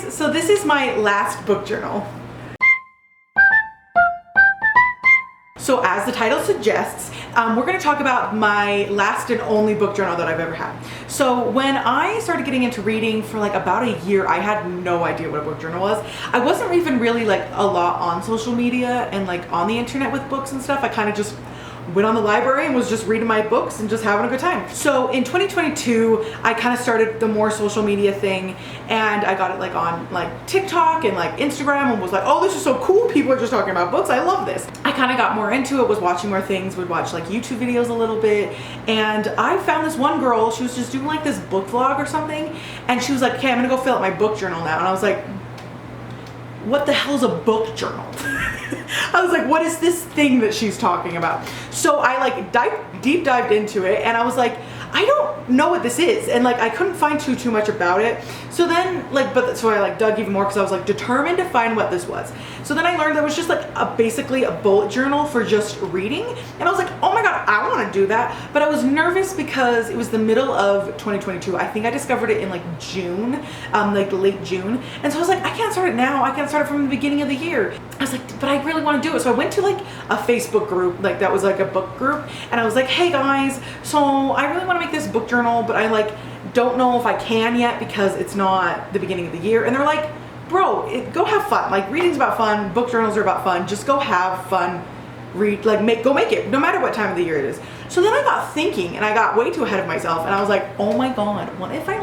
so this is my last book journal. So as the title suggests, we're going to talk about my last and only book journal that I've ever had. So when I started getting into reading for like about a year, I had no idea what a book journal was. I wasn't even really like a lot on social media and like on the internet with books and stuff. I kind of just went on the library and was just reading my books and just having a good time. So in 2022, I kind of started the more social media thing, and I got it like on like TikTok and like Instagram, and was like, oh, this is so cool. People are just talking about books. I love this. I kind of got more into it, was watching more things, would watch like YouTube videos a little bit. And I found this one girl, she was just doing like this book vlog or something. And she was like, okay, I'm gonna go fill out my book journal now. And I was like, what the hell is a book journal? I was like, what is this thing that she's talking about? So I like deep dived into it, and I was like, I don't know what this is, and like I couldn't find too much about it. So then like, so I like dug even more because I was like determined to find what this was. So then I learned that it was just like basically a bullet journal for just reading, and I was like, oh my god, I want to do that. But I was nervous because it was the middle of 2022. I think I discovered it in like June, like late June, and so I was like, I can't start it now. I can't start it from the beginning of the year. I was like, but I really want to do it. So I went to like a Facebook group, like that was like a book group, and I was like, hey guys, so I really want to make this book journal, but I like don't know if I can yet because it's not the beginning of the year. And they're like, bro, go have fun. Like reading's about fun, book journals are about fun. Just go have fun, read, like go make it, no matter what time of the year it is. So then I got thinking, and I got way too ahead of myself, and I was like, oh my god, what if I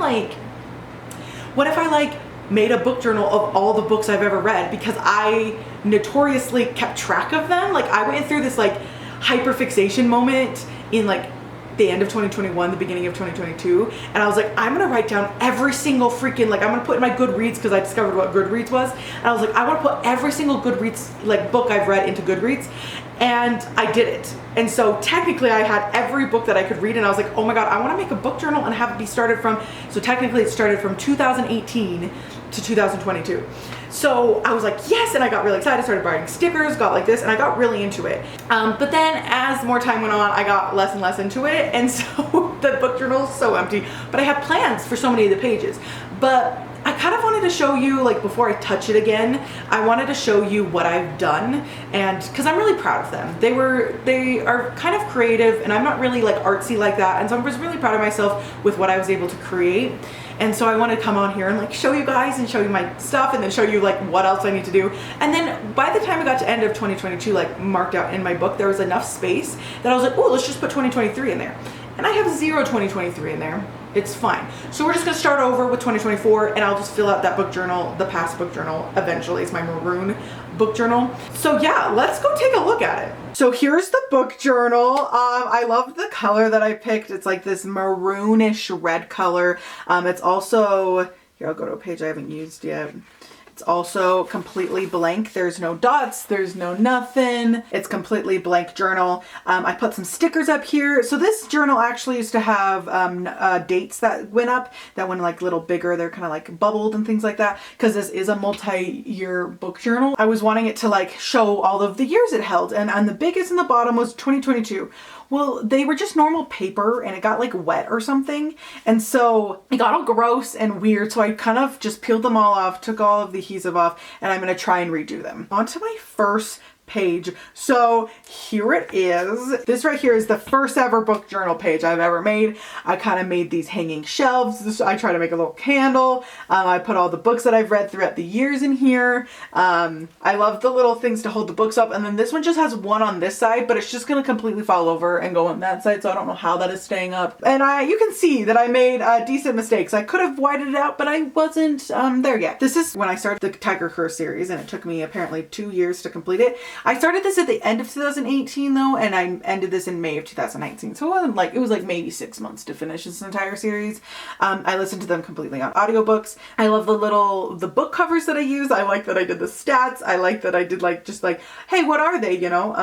made a book journal of all the books I've ever read, because I notoriously kept track of them. Like I went through this like hyperfixation moment in like the end of 2021, the beginning of 2022, and I was like, I'm gonna write down every single freaking, like I'm gonna put in my Goodreads, because I discovered what Goodreads was, and I was like, I want to put every single Goodreads like book I've read into Goodreads, and I did it. And so technically I had every book that I could read, and I was like, oh my god, I want to make a book journal and have it be started from, so technically it started from 2018 to 2022. So I was like, yes, and I got really excited, started buying stickers, got like this, and I got really into it. But then as more time went on, I got less and less into it, and so the book journal is so empty. But I have plans for so many of the pages. But I kind of wanted to show you, like before I touch it again, I wanted to show you what I've done, and because I'm really proud of them. They are kind of creative, and I'm not really like artsy like that, and so I was really proud of myself with what I was able to create. And so I wanted to come on here and like show you guys and show you my stuff, and then show you like what else I need to do. And then by the time I got to end of 2022, like marked out in my book, there was enough space that I was like, oh, let's just put 2023 in there. And I have 0 2023 in there. It's fine. So we're just gonna start over with 2024, and I'll just fill out that book journal, the past book journal, eventually. It's my maroon book journal. So yeah, let's go take a look at it. So here's the book journal. I love the color that I picked. It's like this maroonish red color. It's also, here, I'll go to a page I haven't used yet. It's also completely blank. There's no dots, there's no nothing. It's completely blank journal. I put some stickers up here. So this journal actually used to have dates that went up, that went like a little bigger. They're kind of like bubbled and things like that, because this is a multi-year book journal. I was wanting it to like show all of the years it held, and the biggest in the bottom was 2022. Well, they were just normal paper, and it got like wet or something, and so it got all gross and weird, so I kind of just peeled them all off, took all of the adhesive off, and I'm gonna try and redo them. On to my first page. So here it is. This right here is the first ever book journal page I've ever made. I kind of made these hanging shelves. I try to make a little candle. I put all the books that I've read throughout the years in here. I love the little things to hold the books up, and then this one just has one on this side, but it's just gonna completely fall over and go on that side, so I don't know how that is staying up. And you can see that I made decent mistakes. I could have widened it out, but I wasn't there yet. This is when I started the Tiger Curse series, and it took me apparently 2 years to complete it. I started this at the end of 2018 though, and I ended this in May of 2019. So it was like maybe 6 months to finish this entire series. I listened to them completely on audiobooks. I love the book covers that I use. I like that I did the stats. I like that I did like, just like, hey, what are they, you know?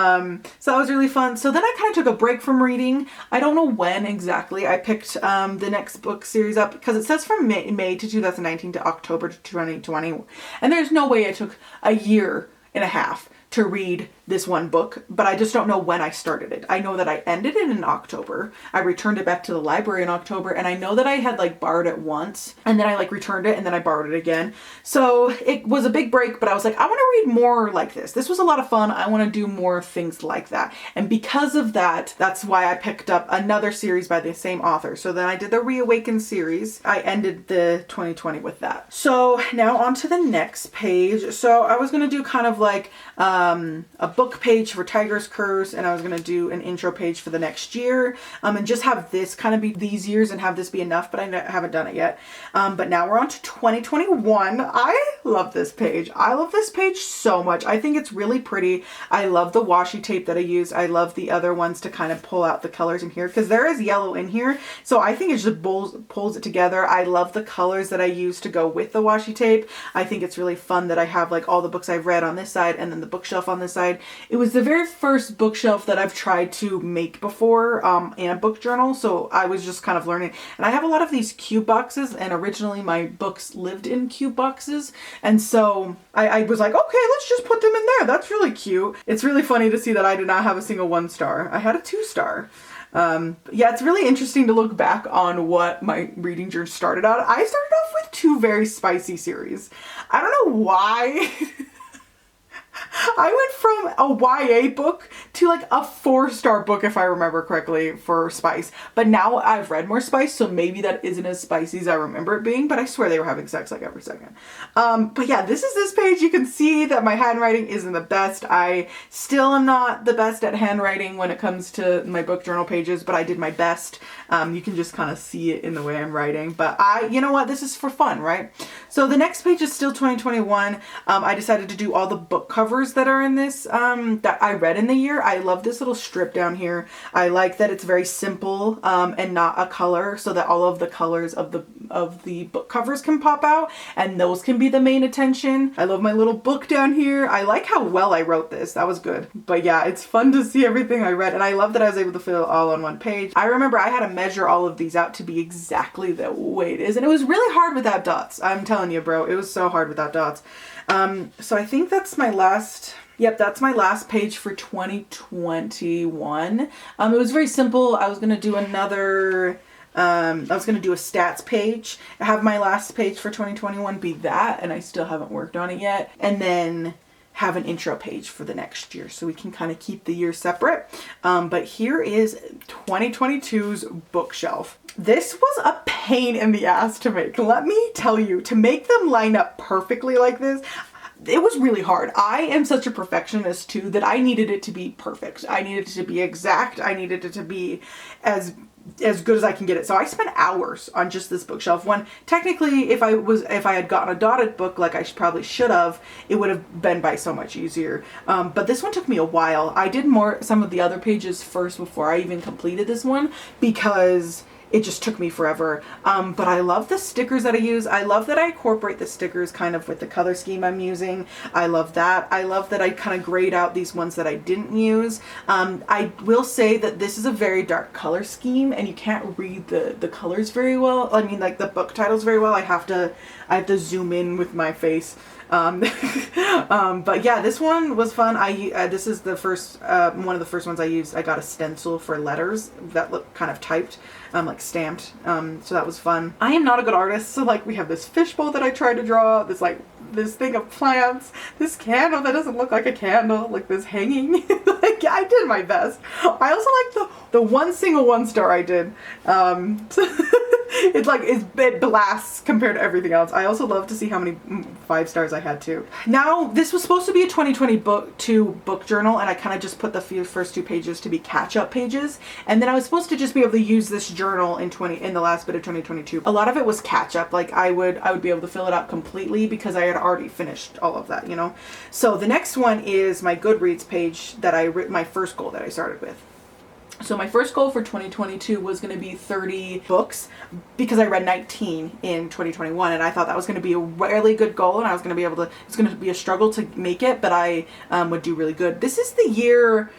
So that was really fun. So then I kind of took a break from reading. I don't know when exactly I picked the next book series up, because it says from May to 2019 to October to 2020. And there's no way I took a year and a half to read this one book, but I just don't know when I started it. I know that I ended it in October. I returned it back to the library in October, and I know that I had like borrowed it once, and then I like returned it, and then I borrowed it again. So it was a big break, but I was like, I want to read more like this. This was a lot of fun. I want to do more things like that. And because of that, that's why I picked up another series by the same author. So then I did the Reawaken series. I ended the 2020 with that. So now on to the next page. So I was going to do kind of like a book page for Tiger's Curse, and I was going to do an intro page for the next year, and just have this kind of be these years and have this be enough, but I haven't done it yet. But now we're on to 2021. I love this page. I love this page so much. I think it's really pretty. I love the washi tape that I use. I love the other ones to kind of pull out the colors in here, because there is yellow in here. So I think it just pulls it together. I love the colors that I use to go with the washi tape. I think it's really fun that I have like all the books I've read on this side and then the bookshelf on this side. It was the very first bookshelf that I've tried to make before in a book journal. So I was just kind of learning. And I have a lot of these cube boxes, and originally my books lived in cube boxes. And so I was like, okay, let's just put them in there. That's really cute. It's really funny to see that I did not have a single 1-star. I had a 2-star. Yeah, it's really interesting to look back on what my reading journey started out. I started off with 2 very spicy series. I don't know why. I went from a YA book to like a 4-star book, if I remember correctly, for spice. But now I've read more spice, so maybe that isn't as spicy as I remember it being, but I swear they were having sex like every second. But yeah, this is this page. You can see that my handwriting isn't the best. I still am not the best at handwriting when it comes to my book journal pages, but I did my best. You can just kind of see it in the way I'm writing, but you know what? This is for fun, right? So the next page is still 2021. I decided to do all the book covers that are in this that I read in the year. I love this little strip down here. I like that it's very simple and not a color, so that all of the colors of the book covers can pop out, and those can be the main attention. I love my little book down here. I like how well I wrote this. That was good. But yeah, it's fun to see everything I read, and I love that I was able to fit it all on one page. I remember I had to measure all of these out to be exactly the way it is, and it was really hard without dots. I'm telling you, bro, it was so hard without dots. So I think that's my last, that's my last page for 2021. It was very simple. I was going to do another, I was going to do a stats page, have my last page for 2021 be that, and I still haven't worked on it yet. And then have an intro page for the next year, so we can kind of keep the year separate. But here is 2022's bookshelf. This was a pain in the ass to make. Let me tell you, to make them line up perfectly like this, it was really hard. I am such a perfectionist too that I needed it to be perfect. I needed it to be exact. I needed it to be as good as I can get it. So I spent hours on just this bookshelf, when technically if I had gotten a dotted book like I probably should have, it would have been by so much easier. But this one took me a while. I did some of the other pages first before I even completed this one, because it just took me forever. But I love the stickers that I use. I love that I incorporate the stickers kind of with the color scheme I'm using. I love that. I love that I kind of grayed out these ones that I didn't use. I will say that this is a very dark color scheme, and you can't read the colors very well. I mean, like the book titles very well. I have to zoom in with my face. But yeah, this one was fun. This is the first, one of the first ones I used. I got a stencil for letters that look kind of typed, like stamped. So that was fun. I am not a good artist. So like we have this fishbowl that I tried to draw, this thing of plants, this candle that doesn't look like a candle, like this hanging. Like I did my best. I also like the one single 1-star I did. It blasts compared to everything else. I also love to see how many 5 stars I had too. Now, this was supposed to be a 2020 book journal, and I kind of just put the first 2 pages to be catch-up pages. And then I was supposed to just be able to use this journal in the last bit of 2022. A lot of it was catch-up. Like I would be able to fill it out completely because I had already finished all of that, you know. So the next one is my Goodreads page that my first goal that I started with. So my first goal for 2022 was going to be 30 books, because I read 19 in 2021, and I thought that was going to be a really good goal, and I was going to be able to, it's going to be a struggle to make it, but I would do really good. This is the year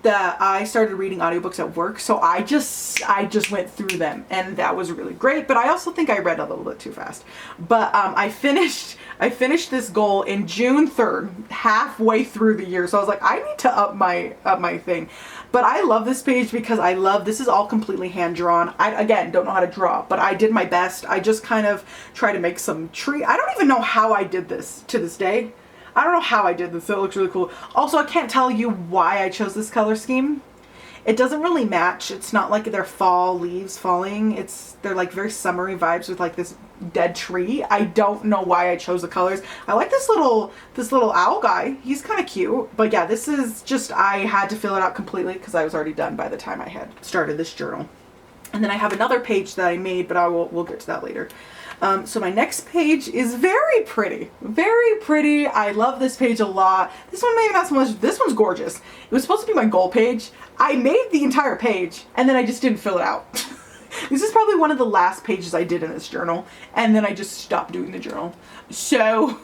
that I started reading audiobooks at work, so I just went through them, and that was really great, but I also think I read a little bit too fast. But I finished I finished this goal in June 3rd, halfway through the year. So I was like, I need to up my thing. But I love this page because this is all completely hand drawn. I, again, don't know how to draw, but I did my best. I just kind of tried to make some tree. I don't even know how I did this to this day. I don't know how I did this, so it looks really cool. Also, I can't tell you why I chose this color scheme. It doesn't really match. It's not like they're fall leaves falling. They're like very summery vibes with like this dead tree. I don't know why I chose the colors. I like this little owl guy. He's kind of cute. But yeah, this is just, I had to fill it out completely because I was already done by the time I had started this journal. And then I have another page that I made, but we'll get to that later. So my next page is very pretty. Very pretty. I love this page a lot. This one maybe not so much. This one's gorgeous. It was supposed to be my goal page. I made the entire page and then I just didn't fill it out. This is probably one of the last pages I did in this journal, and then I just stopped doing the journal. So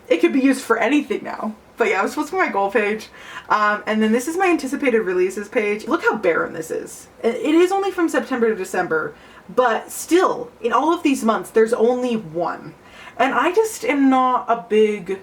it could be used for anything now. But yeah, it was supposed to be my goal page. And then this is my anticipated releases page. Look how barren this is. It is only from September to December, but still, in all of these months, there's only one. And I just am not a big,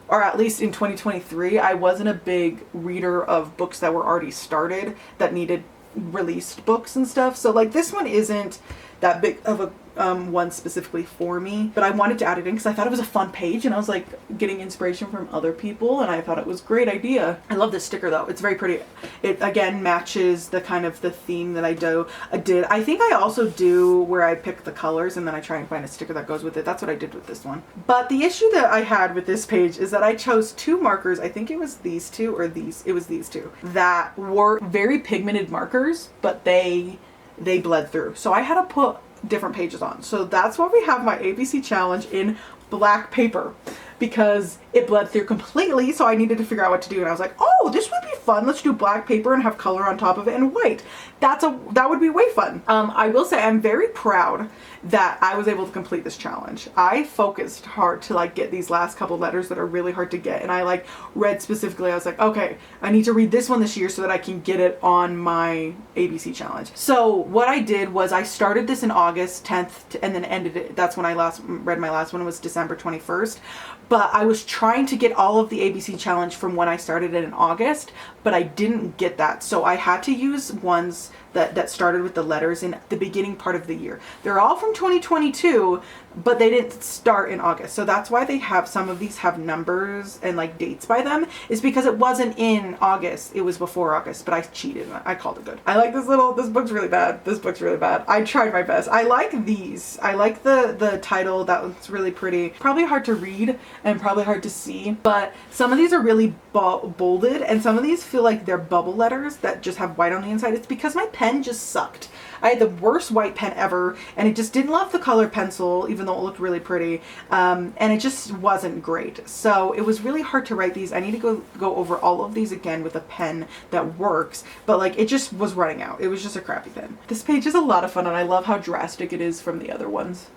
or at least in 2023, I wasn't a big reader of books that were already started that needed released books and stuff. So like this one isn't that big of a one specifically for me, but I wanted to add it in because I thought it was a fun page and I was like getting inspiration from other people and I thought it was a great idea. I love this sticker though. It's very pretty. It again matches the kind of the theme that I did. I think I also do where I pick the colors and then I try and find a sticker that goes with it. That's what I did with this one. But the issue that I had with this page is that I chose two markers. I think it was these two or these. It was these two that were very pigmented markers, but they bled through. So I had to put different pages on. So that's why we have my ABC challenge in black paper, because it bled through completely. So I needed to figure out what to do. And I was like, oh, this would be fun. Let's do black paper and have color on top of it and white. That would be way fun. I will say I'm very proud that I was able to complete this challenge. I focused hard to like get these last couple letters that are really hard to get. And I like read specifically, I was like, okay, I need to read this one this year so that I can get it on my ABC challenge. So what I did was I started this in August 10th and then ended it. That's when I last read my last one, was December 21st. But I was trying to get all of the ABC challenge from when I started it in August, but I didn't get that. So I had to use ones that started with the letters in the beginning part of the year. They're all from 2022, but they didn't start in August. So that's why they have, some of these have numbers and like dates by them, is because it wasn't in August. It was before August, but I cheated. I called it good. I like this book's really bad. This book's really bad. I tried my best. I like these. I like the title. That was really pretty. Probably hard to read and probably hard to see, but some of these are really bolded and some of these feel like they're bubble letters that just have white on the inside. It's because my pen just sucked. I had the worst white pen ever and it just didn't love the color pencil, even though it looked really pretty. And it just wasn't great. So it was really hard to write these. I need to go over all of these again with a pen that works, but like it just was running out. It was just a crappy pen. This page is a lot of fun and I love how drastic it is from the other ones.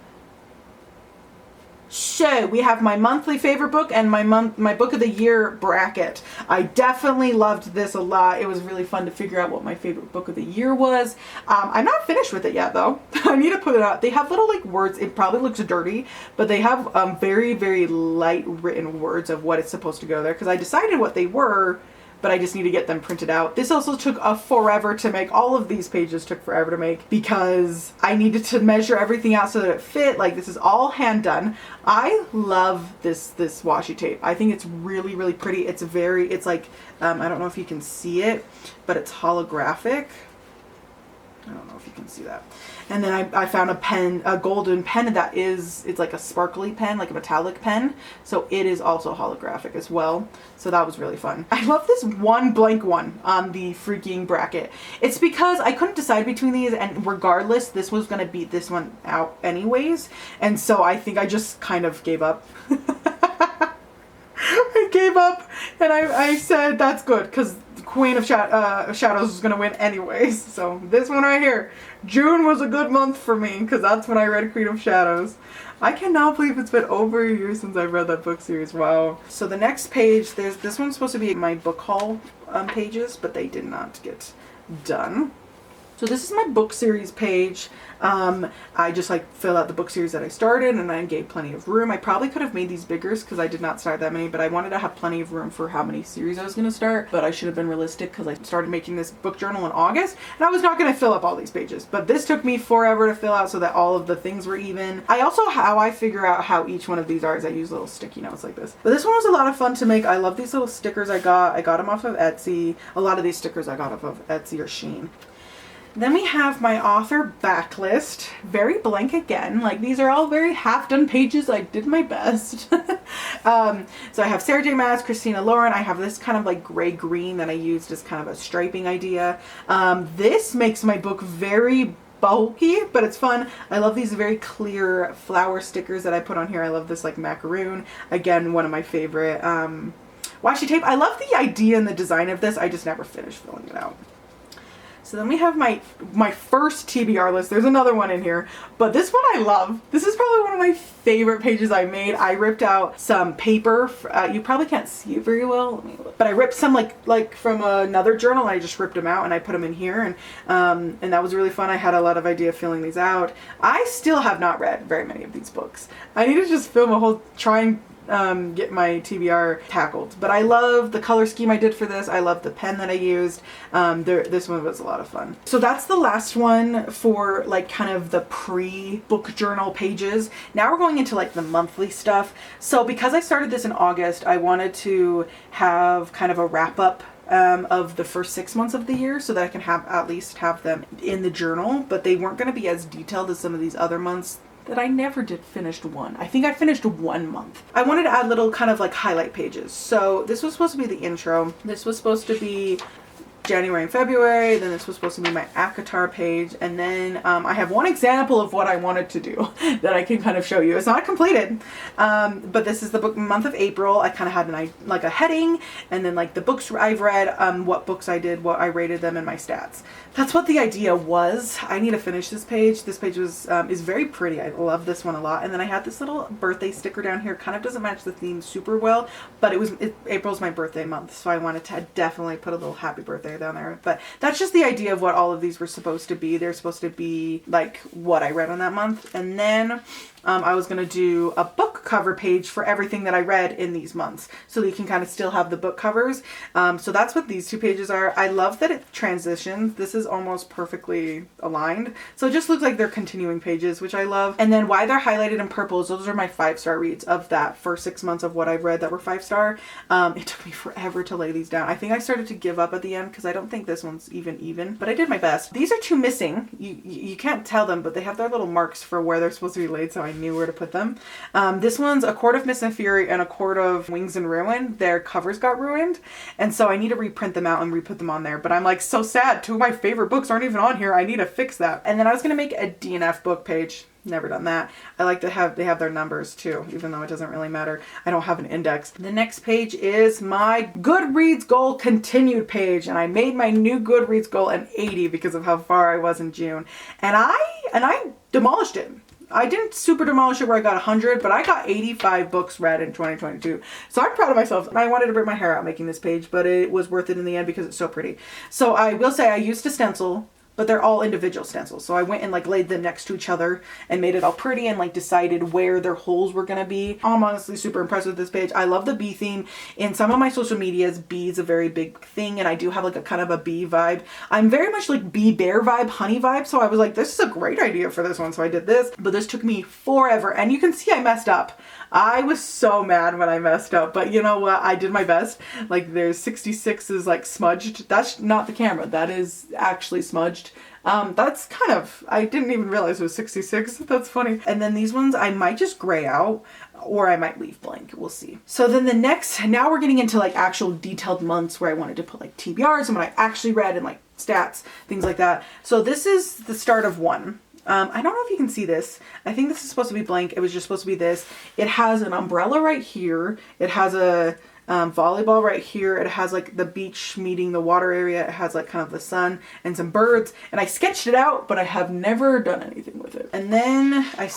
So we have my monthly favorite book and my book of the year bracket. I definitely loved this a lot. It was really fun to figure out what my favorite book of the year was. I'm not finished with it yet though. I need to put it out. They have little like words. It probably looks dirty, but they have very, very light written words of what it's supposed to go there, because I decided what they were, but I just need to get them printed out. This also took forever to make. All of these pages took forever to make because I needed to measure everything out so that it fit. Like this is all hand done. I love this washi tape. I think it's really, really pretty. It's like, I don't know if you can see it, but it's holographic. I don't know if you can see that. And then I found a golden pen it's like a sparkly pen, like a metallic pen. So it is also holographic as well. So that was really fun. I love this one blank one on the freaking bracket. It's because I couldn't decide between these, and regardless, this was going to beat this one out anyways. And so I think I just kind of gave up. I gave up and I said that's good, because Queen of Shadows was going to win anyways. So this one right here, June was a good month for me because that's when I read Queen of Shadows. I cannot believe it's been over a year since I've read that book series. Wow. So the next page, this one's supposed to be my book haul pages, but they did not get done. So this is my book series page. I just like fill out the book series that I started, and I gave plenty of room. I probably could have made these bigger because I did not start that many, but I wanted to have plenty of room for how many series I was going to start. But I should have been realistic because I started making this book journal in August, and I was not going to fill up all these pages. But this took me forever to fill out so that all of the things were even. I also, how I figure out how each one of these are is I use little sticky notes like this. But this one was a lot of fun to make. I love these little stickers I got. I got them off of Etsy. A lot of these stickers I got off of Etsy or Shein. Then we have my author backlist, very blank again. Like these are all very half-done pages. I did my best. So I have Sarah J. Maas, Christina Lauren. I have this kind of like gray-green that I used as kind of a striping idea. This makes my book very bulky, but it's fun. I love these very clear flower stickers that I put on here. I love this like macaroon. Again, one of my favorite washi tape. I love the idea and the design of this. I just never finished filling it out. So then we have my first TBR list. There's another one in here, but this one I love. This is probably one of my favorite pages I made. I ripped out some paper. You probably can't see it very well, but I ripped some like from another journal. And I just ripped them out and I put them in here, and that was really fun. I had a lot of idea filling these out. I still have not read very many of these books. I need to just film a whole get my TBR tackled. But I love the color scheme I did for this. I love the pen that I used. This one was a lot of fun. So that's the last one for like kind of the pre-book journal pages. Now we're going into like the monthly stuff. So because I started this in August, I wanted to have kind of a wrap up of the first 6 months of the year so that I can at least have them in the journal, but they weren't going to be as detailed as some of these other months that I never did finished one. I think I finished 1 month. I wanted to add little kind of like highlight pages. So this was supposed to be the intro. This was supposed to be January and February. Then this was supposed to be my ACOTAR page. And then I have one example of what I wanted to do that I can kind of show you. It's not completed, but this is the month of April. I kind of had like a heading, and then like the books I've read, what books I did, what I rated them, and my stats. That's what the idea was. I need to finish this page. This page was is very pretty. I love this one a lot. And then I had this little birthday sticker down here. Kind of doesn't match the theme super well, but April's my birthday month, so I wanted to definitely put a little happy birthday down there. But that's just the idea of what all of these were supposed to be. They're supposed to be like what I read on that month. And then I was going to do a book cover page for everything that I read in these months, so that you can kind of still have the book covers. So that's what these two pages are. I love that it transitions. This is almost perfectly aligned. So it just looks like they're continuing pages, which I love. And then why they're highlighted in purple is those are my 5-star reads of that first 6 months of what I've read that were 5-star. It took me forever to lay these down. I think I started to give up at the end because I don't think this one's even, but I did my best. These are two missing. You can't tell them, but they have their little marks for where they're supposed to be laid, so I knew where to put them. This one's A Court of Mist and Fury and A Court of Wings and Ruin. Their covers got ruined, and so I need to reprint them out and re-put them on there. But I'm like so sad. 2 of my favorite books aren't even on here. I need to fix that. And then I was gonna make a DNF book page. Never done that. I like to they have their numbers too, even though it doesn't really matter. I don't have an index. The next page is my Goodreads goal continued page, and I made my new Goodreads goal an 80 because of how far I was in June, and I demolished it. I didn't super demolish it where I got 100, but I got 85 books read in 2022. So I'm proud of myself. I wanted to rip my hair out making this page, but it was worth it in the end because it's so pretty. So I will say I used a stencil, but they're all individual stencils. So I went and like laid them next to each other and made it all pretty and like decided where their holes were gonna be. I'm honestly super impressed with this page. I love the bee theme. In some of my social medias, bee is a very big thing, and I do have like a kind of a bee vibe. I'm very much like bee bear vibe, honey vibe. So I was like, this is a great idea for this one. So I did this, but this took me forever. And you can see I messed up. I was so mad when I messed up, but you know what? I did my best. Like there's 66 is like smudged. That's not the camera. That is actually smudged. That's kind of, I didn't even realize it was 66. That's funny. And then these ones I might just gray out, or I might leave blank. We'll see. So then now we're getting into like actual detailed months where I wanted to put like TBRs and what I actually read and like stats, things like that. So this is the start of one. I don't know if you can see this. I think this is supposed to be blank. It was just supposed to be this. It has an umbrella right here. It has a volleyball right here. It has like the beach meeting the water area. It has like kind of the sun and some birds. And I sketched it out, but I have never done anything with it. And then I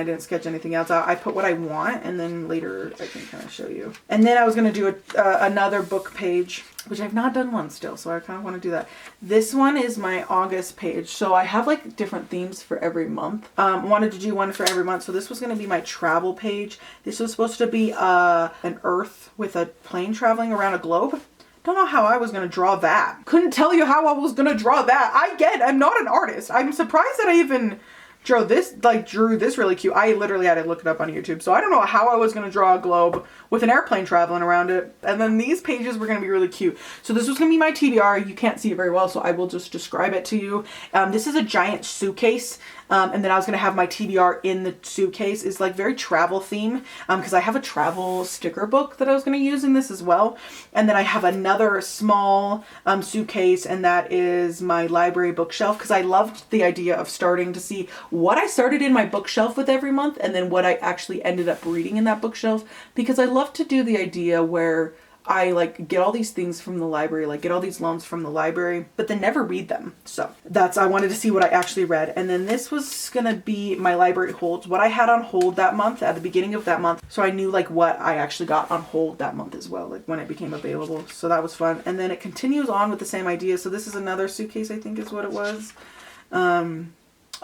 didn't sketch anything else out. I put what I want, and then later I can kind of show you. And then I was going to do another book page. which I've not done one still, so I kind of want to do that. This one is my August page. So I have like different themes for every month. Wanted to do one for every month. So this was going to be my travel page. This was supposed to be an Earth with a plane traveling around a globe. Don't know how I was going to draw that. Couldn't tell you how I was going to draw that. I'm not an artist. I'm surprised that I even drew this really cute. I literally had to look it up on YouTube. So I don't know how I was going to draw a globe with an airplane traveling around it. And then these pages were going to be really cute. So this was going to be my TBR. You can't see it very well, so I will just describe it to you. This is a giant suitcase. And then I was going to have my TBR in the suitcase. Is like very travel theme, because I have a travel sticker book that I was going to use in this as well. And then I have another small suitcase, and that is my library bookshelf, because I loved the idea of starting to see what I started in my bookshelf with every month and then what I actually ended up reading in that bookshelf, because I love to do the idea where I like get all these things from the library, like get all these loans from the library, but then never read them. So I wanted to see what I actually read. And then this was gonna be my library holds, what I had on hold that month at the beginning of that month. So I knew like what I actually got on hold that month as well, like when it became available. So that was fun. And then it continues on with the same idea. So this is another suitcase, I think is what it was.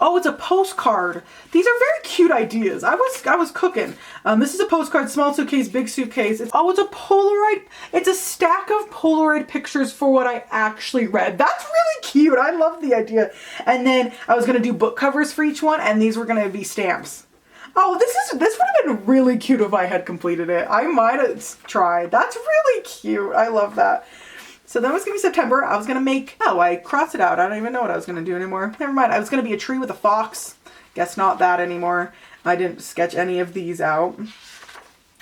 Oh, it's a postcard. These are very cute ideas. I was cooking. This is a postcard, small suitcase, big suitcase. It's a Polaroid. It's a stack of Polaroid pictures for what I actually read. That's really cute. I love the idea. And then I was gonna do book covers for each one, and these were gonna be stamps. Oh, this would have been really cute if I had completed it. I might have tried. That's really cute. I love that. So that was going to be September. I was going to make, I crossed it out. I don't even know what I was going to do anymore. Never mind. I was going to be a tree with a fox. Guess not that anymore. I didn't sketch any of these out.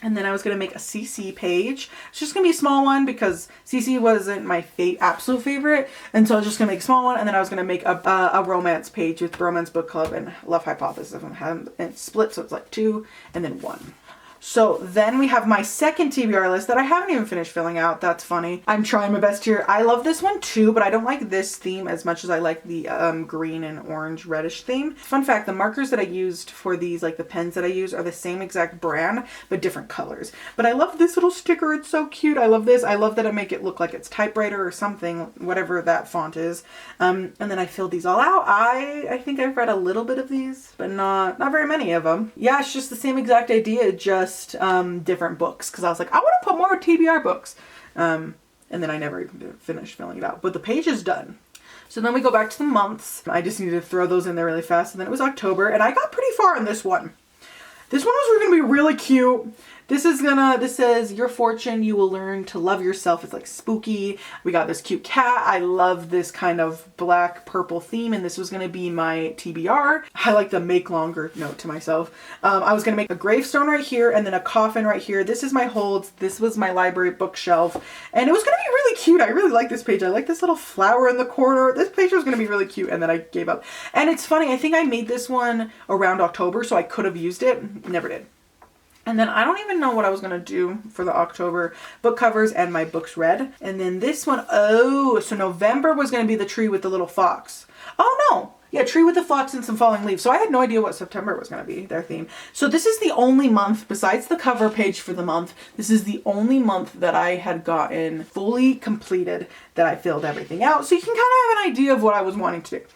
And then I was going to make a CC page. It's just going to be a small one because CC wasn't my absolute favorite. And so I was just going to make a small one. And then I was going to make a romance page with Romance Book Club and Love Hypothesis. And it's split, so it's like 2 and then 1. So then we have my second TBR list that I haven't even finished filling out. That's funny. I'm trying my best here. I love this one too, but I don't like this theme as much as I like the green and orange reddish theme. Fun fact, the markers that I used for these, like the pens that I use, are the same exact brand, but different colors. But I love this little sticker. It's so cute. I love this. I love that I make it look like it's typewriter or something, whatever that font is. And then I filled these all out. I think I've read a little bit of these, but not very many of them. Yeah, it's just the same exact idea, just different books, because I was like, I want to put more TBR books, and then I never even finished filling it out, but the page is done. So then we go back to the months. I just needed to throw those in there really fast, and then it was October, and I got pretty far in this one. This one was going to be really cute. This says, your fortune, you will learn to love yourself. It's like spooky. We got this cute cat. I love this kind of black purple theme, and this was going to be my TBR. I like the make longer note to myself. I was going to make a gravestone right here and then a coffin right here. This is my holds. This was my library bookshelf, and it was going to be really cute. I really like this page. I like this little flower in the corner. This page was going to be really cute, and then I gave up. And it's funny, I think I made this one around October, so I could have used it. Never did. And then I don't even know what I was going to do for the October book covers and my books read. And then this one, so November was going to be the tree with the little fox. Oh no. Yeah, tree with the fox and some falling leaves. So I had no idea what September was going to be, their theme. So this is the only month, besides the cover page for the month, this is the only month that I had gotten fully completed, that I filled everything out. So you can kind of have an idea of what I was wanting to do.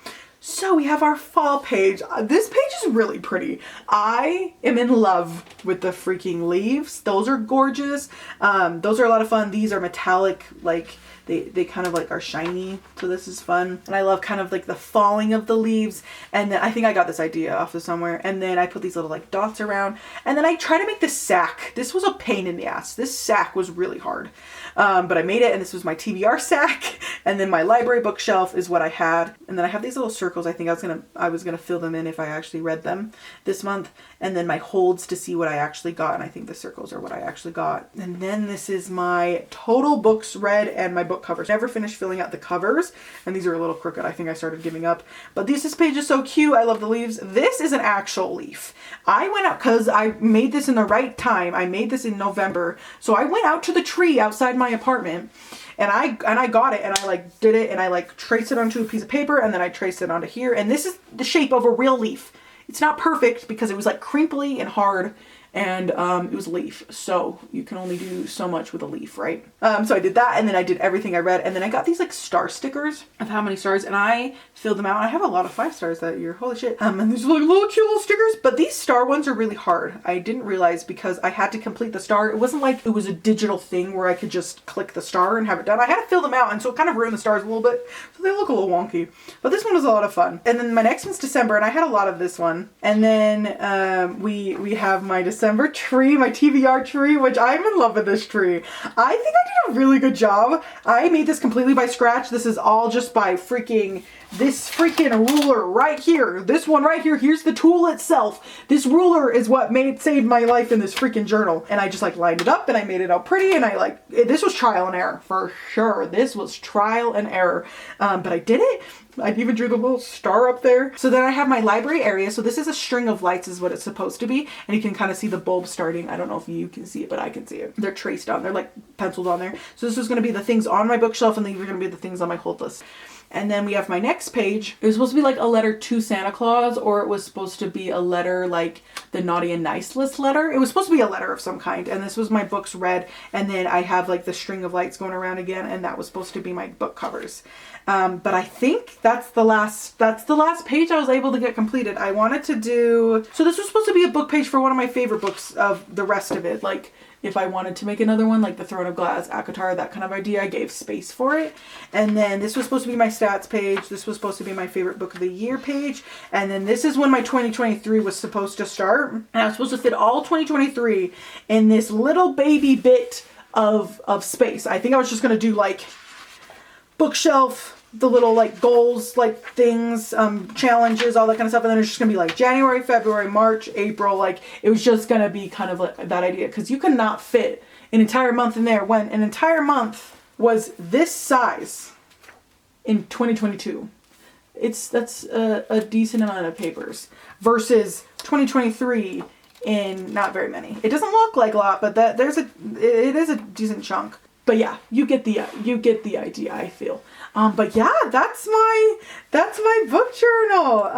So we have our fall page. This page is really pretty. I am in love with the freaking leaves. Those are gorgeous. Those are a lot of fun. These are metallic, like they kind of like are shiny. So this is fun. And I love kind of like the falling of the leaves. And then I think I got this idea off of somewhere. And then I put these little like dots around. And then I try to make this sack. This was a pain in the ass. This sack was really hard. But I made it, and this was my TBR sack. And then my library bookshelf is what I had. And then I have these little circles. I think I was gonna fill them in if I actually read them this month. And then my holds to see what I actually got. And I think the circles are what I actually got. And then this is my total books read and my book covers. Never finished filling out the covers, and these are a little crooked. I think I started giving up. But this page is so cute. I love the leaves. This is an actual leaf. I went out because I made this in the right time. I made this in November. So I went out to the tree outside my apartment, and I got it, and I like did it, and I like traced it onto a piece of paper, and then I traced it onto here. And this is the shape of a real leaf. It's not perfect because it was like crinkly and hard, and it was a leaf, so you can only do so much with a leaf, right? So I did that, and then I did everything I read, and then I got these like star stickers of how many stars, and I filled them out. I have a lot of 5 stars that year, holy shit. And these like little cute little stickers, but these star ones are really hard. I didn't realize because I had to complete the star. It wasn't like it was a digital thing where I could just click the star and have it done. I had to fill them out, and so it kind of ruined the stars a little bit, so they look a little wonky. But this one was a lot of fun. And then my next one's December, and I had a lot of this one. And then we have my December tree, my TBR tree, which I'm in love with this tree. I think I did a really good job. I made this completely by scratch. This is all just by this freaking ruler right here. This one right here. Here's the tool itself. This ruler is what saved my life in this freaking journal. And I just like lined it up and I made it out pretty, and this was trial and error for sure. This was trial and error. But I did it. I even drew the little star up there. So then I have my library area. So this is a string of lights is what it's supposed to be. And you can kind of see the bulb starting. I don't know if you can see it, but I can see it. They're traced on. They're like penciled on there. So this is going to be the things on my bookshelf, and these are going to be the things on my hold list. And then we have my next page. It was supposed to be like a letter to Santa Claus, or it was supposed to be a letter like the naughty and nice list letter. It was supposed to be a letter of some kind. And this was my books read. And then I have like the string of lights going around again. And that was supposed to be my book covers. But I think that's the last page I was able to get completed. I wanted to do, so this was supposed to be a book page for one of my favorite books of the rest of it. Like if I wanted to make another one, like the Throne of Glass, ACOTAR, that kind of idea, I gave space for it. And then this was supposed to be my stats page. This was supposed to be my favorite book of the year page. And then this is when my 2023 was supposed to start. And I was supposed to fit all 2023 in this little baby bit of space. I think I was just going to do like bookshelf, the little like goals, like things, challenges, all that kind of stuff. And then it's just gonna be like January, February, March, April. Like it was just gonna be kind of like that idea, because you could not fit an entire month in there when an entire month was this size in 2022. That's a decent amount of papers versus 2023 in not very many. It doesn't look like a lot, but it is a decent chunk. But yeah, you get the idea, I feel. But yeah, that's my book journal.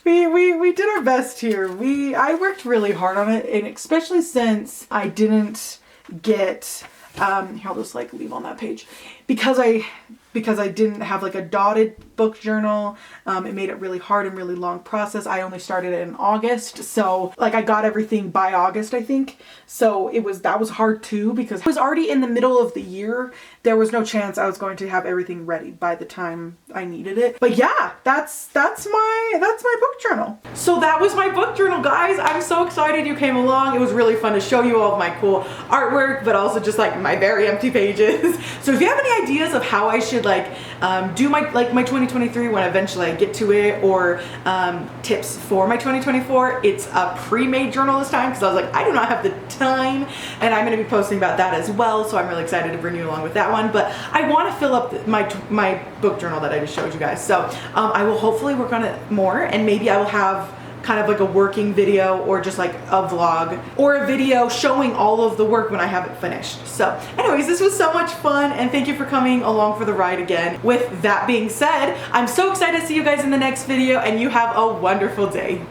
We did our best here. I worked really hard on it, and especially since I didn't get here, I'll just like leave on that page because I didn't have like a dotted book journal. It made it really hard and really long process. I only started it in August, so like I got everything by August, I think. So that was hard too, because it was already in the middle of the year. There was no chance I was going to have everything ready by the time I needed it. But yeah, that's my book journal. So that was my book journal, guys. I'm so excited you came along. It was really fun to show you all of my cool artwork, but also just like my very empty pages. So if you have any ideas of how I should like do my 2023 when eventually I get to it, or tips for my 2024, it's a pre-made journal this time, because I was like, I do not have the time, and I'm going to be posting about that as well. So I'm really excited to bring you along with that one. But I want to fill up my book journal that I just showed you guys. So I will hopefully work on it more, and maybe I will have kind of like a working video, or just like a vlog or a video showing all of the work when I have it finished. So anyways, this was so much fun, and thank you for coming along for the ride again. With that being said, I'm so excited to see you guys in the next video, and you have a wonderful day.